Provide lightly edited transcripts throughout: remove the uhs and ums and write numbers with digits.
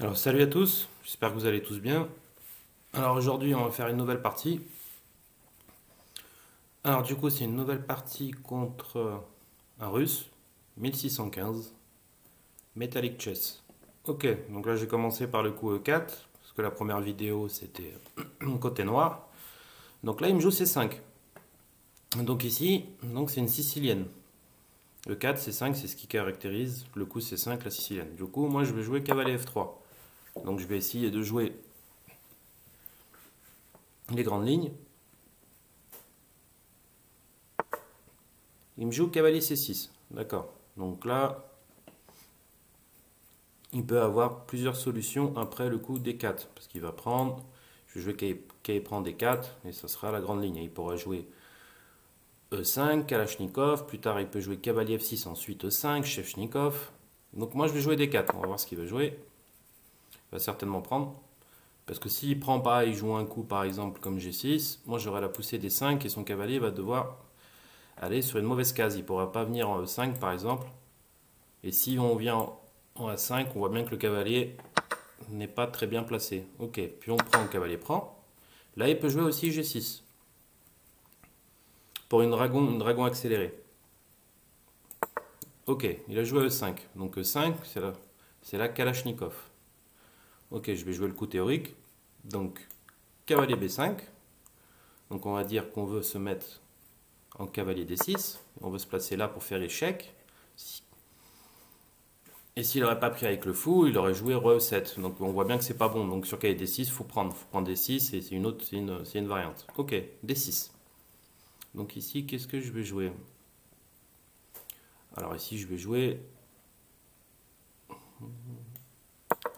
Alors salut à tous, j'espère que vous allez tous bien. Alors aujourd'hui on va faire une nouvelle partie. Alors du coup c'est une nouvelle partie contre un russe, 1615, Metallic Chess. Ok, donc là j'ai commencé par le coup E4, parce que la première vidéo c'était côté noir. Donc là il me joue C5. Donc ici, c'est une sicilienne. E4, C5 c'est ce qui caractérise le coup C5, la sicilienne. Du coup moi je vais jouer cavalier F3. Donc je vais essayer de jouer les grandes lignes. Il me joue cavalier C6. D'accord. Donc là, il peut avoir plusieurs solutions après le coup D4. Parce qu'il va prendre, je vais jouer K prend D4, et ça sera la grande ligne. Il pourra jouer E5, Kalachnikov. Plus tard, il peut jouer cavalier F6, ensuite E5, Shevchnikov. Donc moi, je vais jouer D4. On va voir ce qu'il va jouer. Il va certainement prendre. Parce que s'il prend pas, il joue un coup par exemple comme G6, moi j'aurai la poussée D5 et son cavalier va devoir aller sur une mauvaise case. Il ne pourra pas venir en E5 par exemple. Et si on vient en A5, on voit bien que le cavalier n'est pas très bien placé. Ok, puis on prend, le cavalier prend. Là, il peut jouer aussi G6 pour une dragon accélérée. Ok, il a joué E5. Donc E5, c'est la Kalachnikov. Ok, je vais jouer le coup théorique. Donc, cavalier B5. Donc on va dire qu'on veut se mettre en cavalier D6. On veut se placer là pour faire échec. Et s'il n'aurait pas pris avec le fou, il aurait joué Roi E7. Donc on voit bien que c'est pas bon. Donc sur cavalier D6, il faut prendre. D6 et c'est une variante. Ok, D6. Donc ici, qu'est-ce que je vais jouer? Alors ici, je vais jouer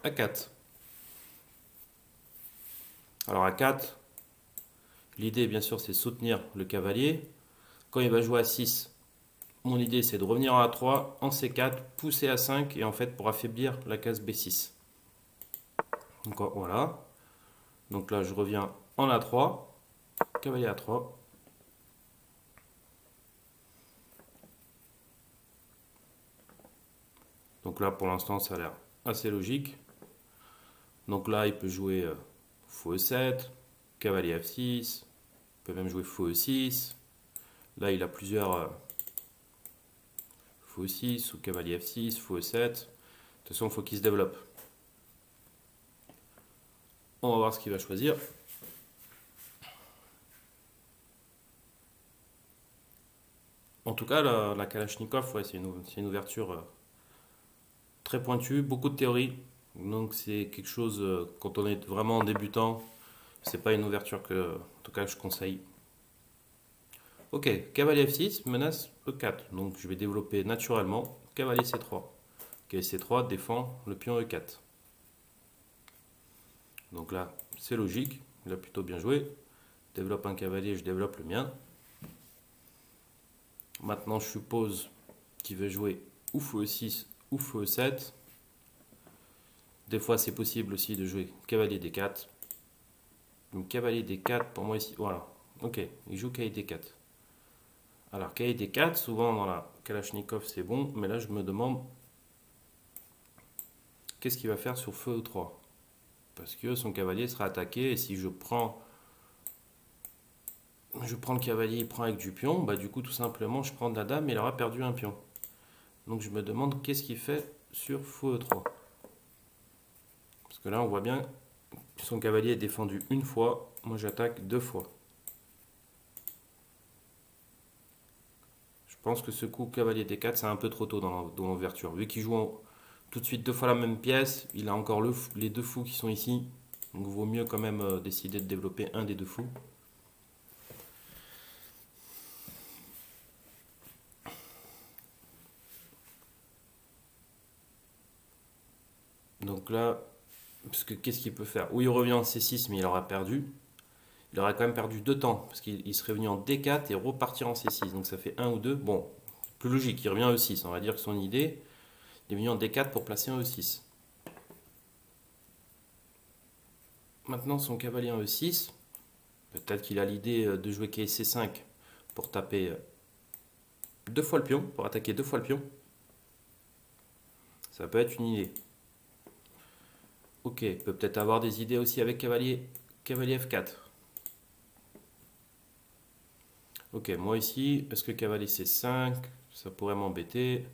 A4. Alors A4, l'idée bien sûr c'est soutenir le cavalier. Quand il va jouer A6, mon idée c'est de revenir en A3, en C4, pousser A5 et en fait pour affaiblir la case B6. Donc voilà. Donc là je reviens en A3, cavalier A3. Donc là pour l'instant ça a l'air assez logique. Donc là il peut jouer fou E7, cavalier F6, il peut même jouer fou E6. Là il a plusieurs fou E6 ou cavalier F6, fou E7. De toute façon il faut qu'il se développe. On va voir ce qu'il va choisir. En tout cas la Kalachnikov, ouais, c'est une ouverture très pointue, beaucoup de théorie. Donc c'est quelque chose, quand on est vraiment débutant, c'est pas une ouverture que, en tout cas, je conseille. Ok, cavalier F6, menace E4. Donc je vais développer naturellement cavalier C3. Cavalier C3 défend le pion E4. Donc là, c'est logique, il a plutôt bien joué. Développe un cavalier, je développe le mien. Maintenant, je suppose qu'il veut jouer ou fou E6 ou fou E7. Des fois, c'est possible aussi de jouer cavalier D4. Donc cavalier D4, pour moi ici, voilà. Ok, il joue cavalier D4. Alors cavalier D4, souvent dans la Kalachnikov c'est bon, mais là je me demande qu'est-ce qu'il va faire sur feu E3. Parce que son cavalier sera attaqué et si je prends le cavalier, il prend avec du pion, bah du coup tout simplement je prends de la dame et il aura perdu un pion. Donc je me demande qu'est-ce qu'il fait sur fou E3. Parce que là on voit bien que son cavalier est défendu une fois, moi j'attaque deux fois. Je pense que ce coup cavalier D4 c'est un peu trop tôt dans l'ouverture. Vu qu'il joue tout de suite deux fois la même pièce, il a encore les deux fous qui sont ici. Donc il vaut mieux quand même décider de développer un des deux fous. Donc là, parce que qu'est-ce qu'il peut faire? Ou il revient en C6 mais il aura perdu. Il aura quand même perdu deux temps parce qu'il serait venu en D4 et repartir en C6. Donc ça fait un ou deux. Bon, plus logique, il revient en E6. On va dire que son idée, il est venu en D4 pour placer un E6. Maintenant son cavalier en E6, peut-être qu'il a l'idée de jouer C5 pour taper deux fois le pion, pour attaquer deux fois le pion. Ça peut être une idée. Ok, il peut peut-être avoir des idées aussi avec cavalier F4. Ok, moi ici, est-ce que cavalier C5, ça pourrait m'embêter.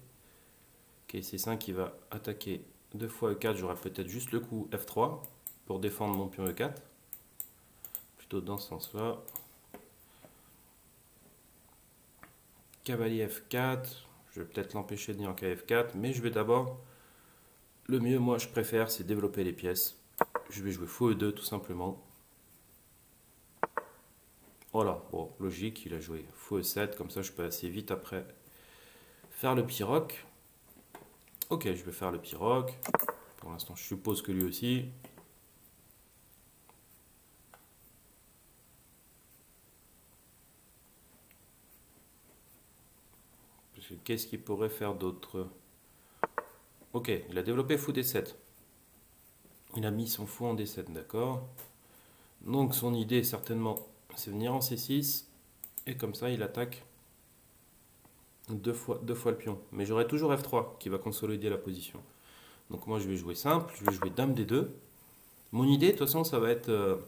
Ok, C5 il va attaquer 2 fois E4, j'aurai peut-être juste le coup F3 pour défendre mon pion E4. Plutôt dans ce sens-là. Cavalier F4, je vais peut-être l'empêcher de venir en F4, mais je vais d'abord, le mieux moi je préfère c'est développer les pièces. Je vais jouer fou E2 tout simplement. Voilà, bon, logique, il a joué fou E7, comme ça je peux assez vite après faire le pirogue. Ok, je vais faire le pirogue. Pour l'instant, je suppose que lui aussi. Qu'est-ce qu'il pourrait faire d'autre? Ok, il a développé fou D7. Il a mis son fou en D7, d'accord. Donc son idée, certainement, c'est venir en C6. Et comme ça, il attaque deux fois le pion. Mais j'aurai toujours F3 qui va consolider la position. Donc moi, je vais jouer simple. Je vais jouer Dame D2. Mon idée, de toute façon, ça va être...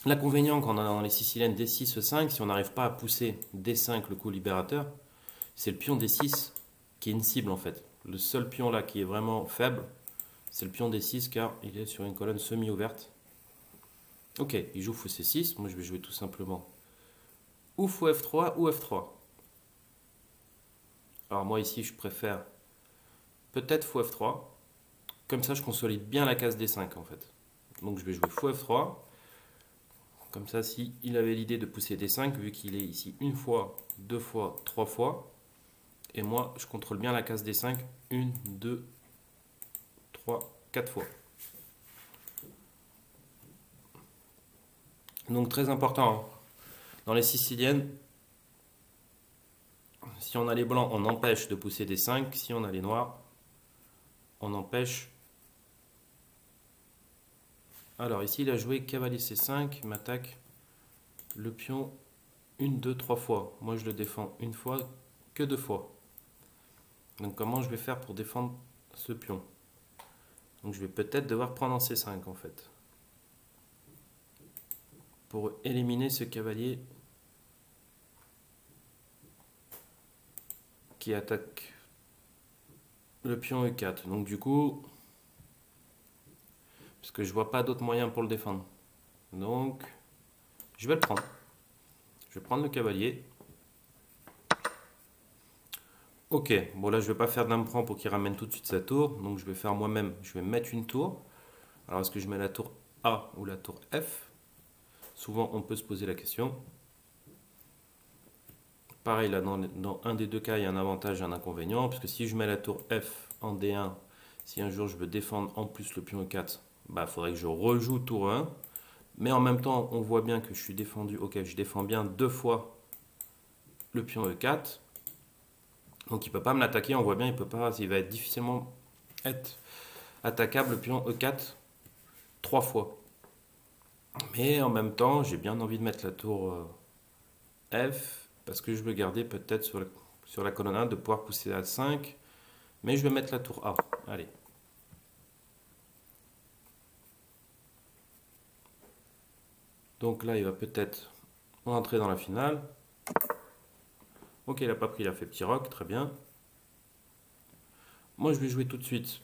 L'inconvénient quand on a dans les Siciliennes D6, E5, si on n'arrive pas à pousser D5, le coup libérateur, c'est le pion D6 qui est une cible en fait. Le seul pion là qui est vraiment faible, c'est le pion D6 car il est sur une colonne semi-ouverte. Ok, il joue fou C6, moi je vais jouer tout simplement ou fou F3 ou F3. Alors moi ici je préfère peut-être fou F3, comme ça je consolide bien la case D5 en fait. Donc je vais jouer fou F3, comme ça si il avait l'idée de pousser D5, vu qu'il est ici une fois, deux fois, trois fois, et moi je contrôle bien la case D5, une, deux, trois, quatre fois. Donc très important, hein. Dans les Siciliennes, si on a les blancs, on empêche de pousser des 5. Si on a les noirs, on empêche. Alors ici, il a joué cavalier C5, il m'attaque le pion une, deux, trois fois. Moi, je le défends une fois, que deux fois. Donc comment je vais faire pour défendre ce pion? Donc je vais peut-être devoir prendre en C5 en fait. Pour éliminer ce cavalier qui attaque le pion E4. Donc du coup, parce que je vois pas d'autre moyen pour le défendre. Donc, je vais le prendre. Je vais prendre le cavalier. Ok, bon là je vais pas faire d'implant pour qu'il ramène tout de suite sa tour. Donc je vais faire moi-même, je vais mettre une tour. Alors est-ce que je mets la tour A ou la tour F? Souvent on peut se poser la question. Pareil là, dans un des deux cas il y a un avantage et un inconvénient. Parce que si je mets la tour F en D1, si un jour je veux défendre en plus le pion E4, bah il faudrait que je rejoue tour 1. Mais en même temps on voit bien que je suis défendu. Ok, je défends bien deux fois le pion E4. Donc il ne peut pas me l'attaquer, on voit bien, il va être difficilement être attaquable le pion E4 trois fois. Mais en même temps, j'ai bien envie de mettre la tour F, parce que je veux garder peut-être sur la colonne 1 de pouvoir pousser à 5. Mais je vais mettre la tour A. Allez. Donc là, il va peut-être rentrer dans la finale. Ok, il n'a pas pris, il a fait petit rock, très bien. Moi, je vais jouer tout de suite.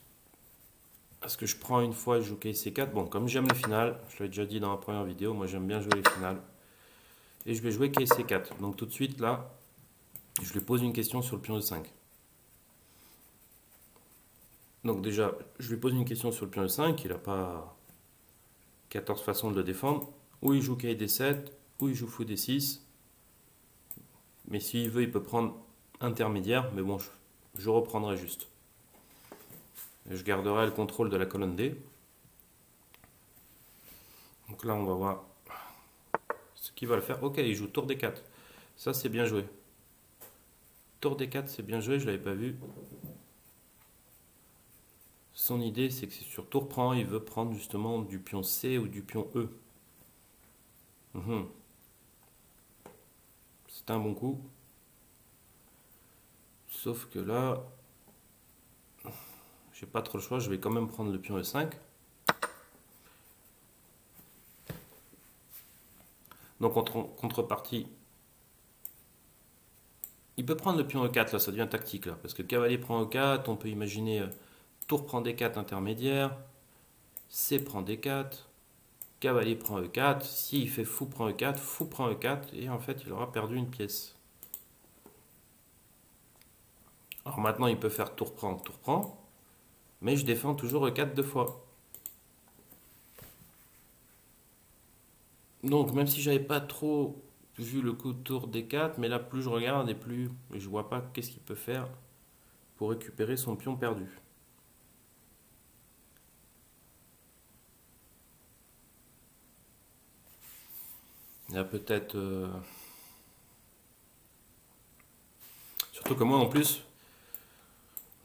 Parce que je prends une fois, je joue C4. Bon, comme j'aime les finales, je l'ai déjà dit dans la première vidéo, moi j'aime bien jouer les finales. Et je vais jouer C4. Donc tout de suite, là, je lui pose une question sur le pion E5. Donc déjà, je lui pose une question sur le pion E5. Il n'a pas 14 façons de le défendre. Ou il joue D7, ou il joue fou D6. Mais s'il veut, il peut prendre intermédiaire. Mais bon, je reprendrai juste. Et je garderai le contrôle de la colonne D. Donc là, on va voir ce qu'il va le faire. Ok, il joue tour D4. Ça, c'est bien joué. Tour D4, c'est bien joué, je ne l'avais pas vu. Son idée, c'est que sur tour prend, il veut prendre justement du pion C ou du pion E. C'est un bon coup. Sauf que là, j'ai pas trop le choix, je vais quand même prendre le pion E5. Donc en contrepartie, il peut prendre le pion E4, là ça devient tactique là, parce que cavalier prend E4, on peut imaginer tour prend D4 intermédiaire, C prend D4, cavalier prend E4, s'il fait fou prend E4, fou prend E4, et en fait il aura perdu une pièce. Alors maintenant il peut faire tour prend, mais je défends toujours E4 deux fois. Donc même si j'avais pas trop vu le coup de tour D4, mais là plus je regarde et plus je vois pas qu'est-ce qu'il peut faire pour récupérer son pion perdu. Il y a peut-être... Surtout que moi en plus,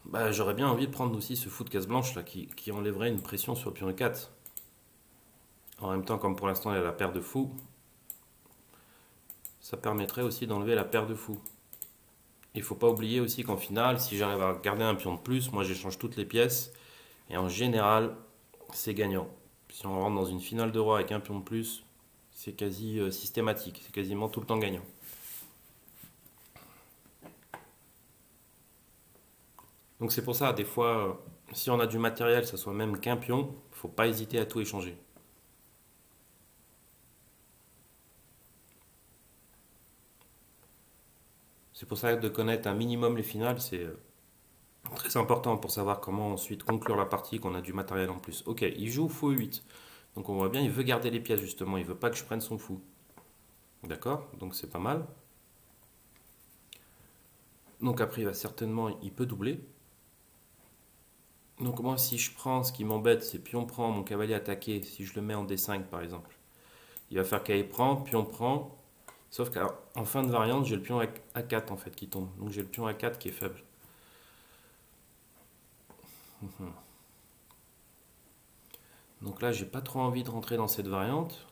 bah, j'aurais bien envie de prendre aussi ce fou de case blanche là qui enlèverait une pression sur le pion E4. En même temps, comme pour l'instant il a la paire de fou, ça permettrait aussi d'enlever la paire de fou. Il faut pas oublier aussi qu'en finale, si j'arrive à garder un pion de plus, moi j'échange toutes les pièces et en général c'est gagnant. Si on rentre dans une finale de roi avec un pion de plus, c'est quasi systématique, c'est quasiment tout le temps gagnant. Donc c'est pour ça, des fois, si on a du matériel, ça soit même qu'un pion, il ne faut pas hésiter à tout échanger. C'est pour ça que de connaître un minimum les finales, c'est très important pour savoir comment ensuite conclure la partie qu'on a du matériel en plus. Ok, il joue fou E8. Donc on voit bien, il veut garder les pièces justement, il veut pas que je prenne son fou. D'accord? Donc c'est pas mal. Donc après, il va certainement, il peut doubler. Donc moi, si je prends, ce qui m'embête, c'est pion prend, mon cavalier attaqué, si je le mets en D5 par exemple. Il va faire cavalier prend, pion prend. Sauf qu'en fin de variante, j'ai le pion A4 en fait qui tombe. Donc j'ai le pion A4 qui est faible. Donc là, j'ai pas trop envie de rentrer dans cette variante.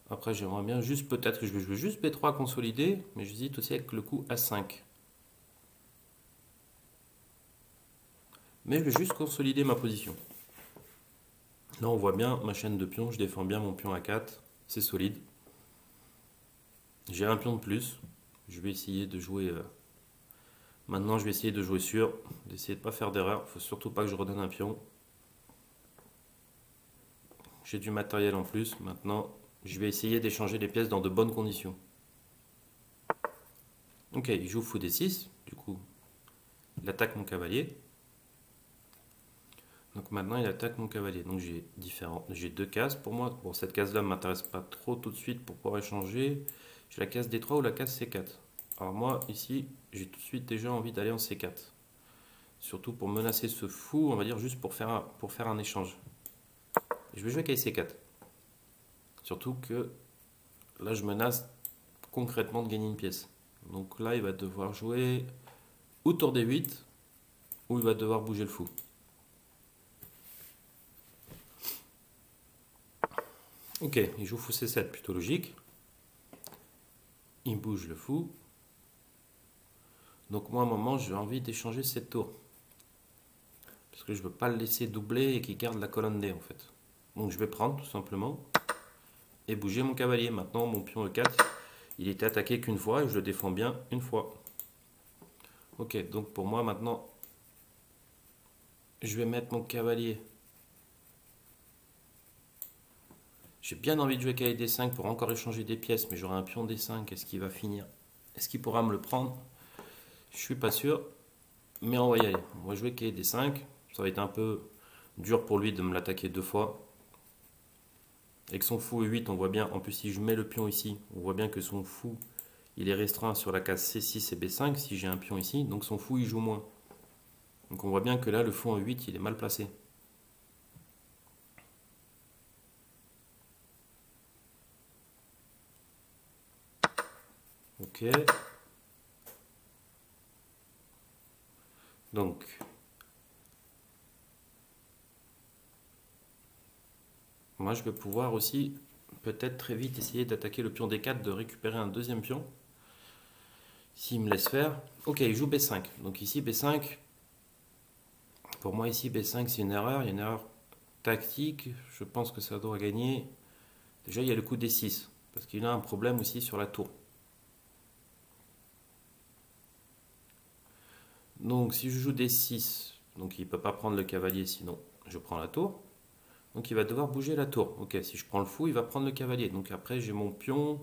Après, j'aimerais bien juste, peut-être que je vais jouer juste B3 consolidé, mais j'hésite aussi avec le coup A5. Mais je vais juste consolider ma position. Là, on voit bien ma chaîne de pions, je défends bien mon pion A4, c'est solide. J'ai un pion de plus, je vais essayer de jouer... Maintenant, je vais essayer de jouer sûr, d'essayer de ne pas faire d'erreur. Il ne faut surtout pas que je redonne un pion. J'ai du matériel en plus. Maintenant, je vais essayer d'échanger les pièces dans de bonnes conditions. Ok, il joue fou D6. Du coup, il attaque mon cavalier. Donc maintenant, il attaque mon cavalier. Donc j'ai deux cases pour moi. Bon, cette case-là ne m'intéresse pas trop tout de suite pour pouvoir échanger. J'ai la case D3 ou la case C4. Alors moi, ici, j'ai tout de suite déjà envie d'aller en C4. Surtout pour menacer ce fou, on va dire juste pour faire un échange. Et je vais jouer avec C4. Surtout que là, je menace concrètement de gagner une pièce. Donc là, il va devoir jouer ou tour D8, ou il va devoir bouger le fou. Ok, il joue fou C7, plutôt logique. Il bouge le fou. Donc moi, à un moment, j'ai envie d'échanger cette tour. Parce que je ne veux pas le laisser doubler et qu'il garde la colonne D, en fait. Donc je vais prendre, tout simplement, et bouger mon cavalier. Maintenant, mon pion E4, il était attaqué qu'une fois et je le défends bien une fois. Ok, donc pour moi, maintenant, je vais mettre mon cavalier. J'ai bien envie de jouer cavalier D5 pour encore échanger des pièces, mais j'aurai un pion D5. Est-ce qu'il va finir? Est-ce qu'il pourra me le prendre? Je suis pas sûr, mais on va y aller. On va jouer cavalier D5. Ça va être un peu dur pour lui de me l'attaquer deux fois. Avec son fou E8, on voit bien, en plus si je mets le pion ici, on voit bien que son fou, il est restreint sur la case C6 et B5 si j'ai un pion ici, donc son fou il joue moins. Donc on voit bien que là, le fou en 8, il est mal placé. Ok. Donc, moi je vais pouvoir aussi, peut-être très vite, essayer d'attaquer le pion D4, de récupérer un deuxième pion. S'il me laisse faire. Ok, il joue B5. Donc ici B5. Pour moi ici B5 c'est une erreur. Il y a une erreur tactique. Je pense que ça doit gagner. Déjà il y a le coup D6. Parce qu'il a un problème aussi sur la tour. Donc si je joue D6, donc il ne peut pas prendre le cavalier, sinon je prends la tour. Donc il va devoir bouger la tour. Ok, si je prends le fou, il va prendre le cavalier. Donc après j'ai mon pion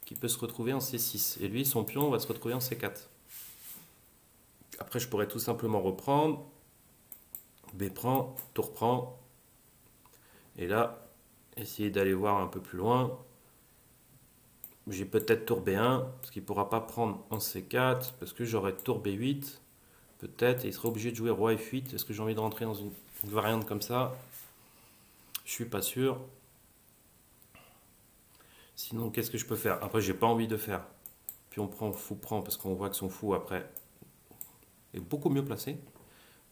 qui peut se retrouver en C6. Et lui, son pion va se retrouver en C4. Après je pourrais tout simplement reprendre. B prend, tour prend. Et là, essayer d'aller voir un peu plus loin. J'ai peut-être tour B1, parce qu'il ne pourra pas prendre en C4, parce que j'aurai tour B8. Peut-être, et il sera obligé de jouer roi F8. Est-ce que j'ai envie de rentrer dans une variante comme ça? Je suis pas sûr. Sinon, qu'est-ce que je peux faire? Après, j'ai pas envie de faire. Puis on prend, fou prend, parce qu'on voit que son fou après est beaucoup mieux placé.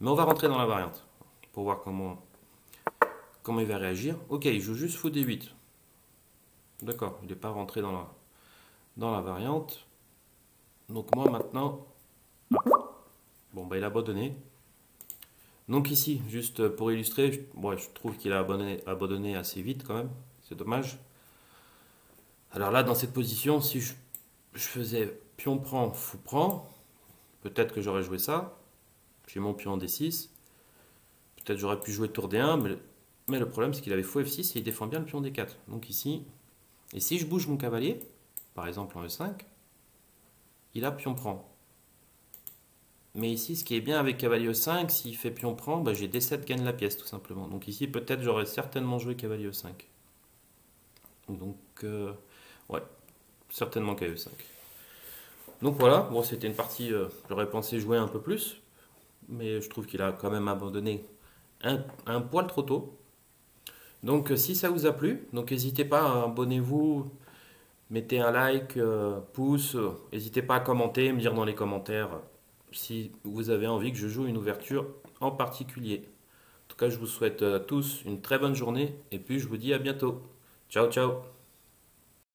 Mais on va rentrer dans la variante pour voir comment il va réagir. Ok, il joue juste fou D8. D'accord, il n'est pas rentré dans la variante. Donc moi maintenant, bon bah il a abandonné. Donc ici, juste pour illustrer, je trouve qu'il a abandonné assez vite quand même. C'est dommage. Alors là, dans cette position, si je faisais pion prend, fou prend, peut-être que j'aurais joué ça. J'ai mon pion en D6. Peut-être j'aurais pu jouer tour D1, mais le problème c'est qu'il avait fou F6 et il défend bien le pion D4. Donc ici, et si je bouge mon cavalier, par exemple en E5, il a pion prend. Mais ici, ce qui est bien avec cavalier E5, s'il fait pion prend, bah, j'ai D7 gagne la pièce tout simplement. Donc ici, peut-être j'aurais certainement joué cavalier E5. Donc, ouais, certainement cavalier E5. Donc voilà, bon, c'était une partie, j'aurais pensé jouer un peu plus, mais je trouve qu'il a quand même abandonné un poil trop tôt. Donc si ça vous a plu, donc n'hésitez pas, abonnez-vous, mettez un like, pouce, n'hésitez pas à commenter, me dire dans les commentaires si vous avez envie que je joue une ouverture en particulier. En tout cas, je vous souhaite à tous une très bonne journée et puis je vous dis à bientôt. Ciao, ciao!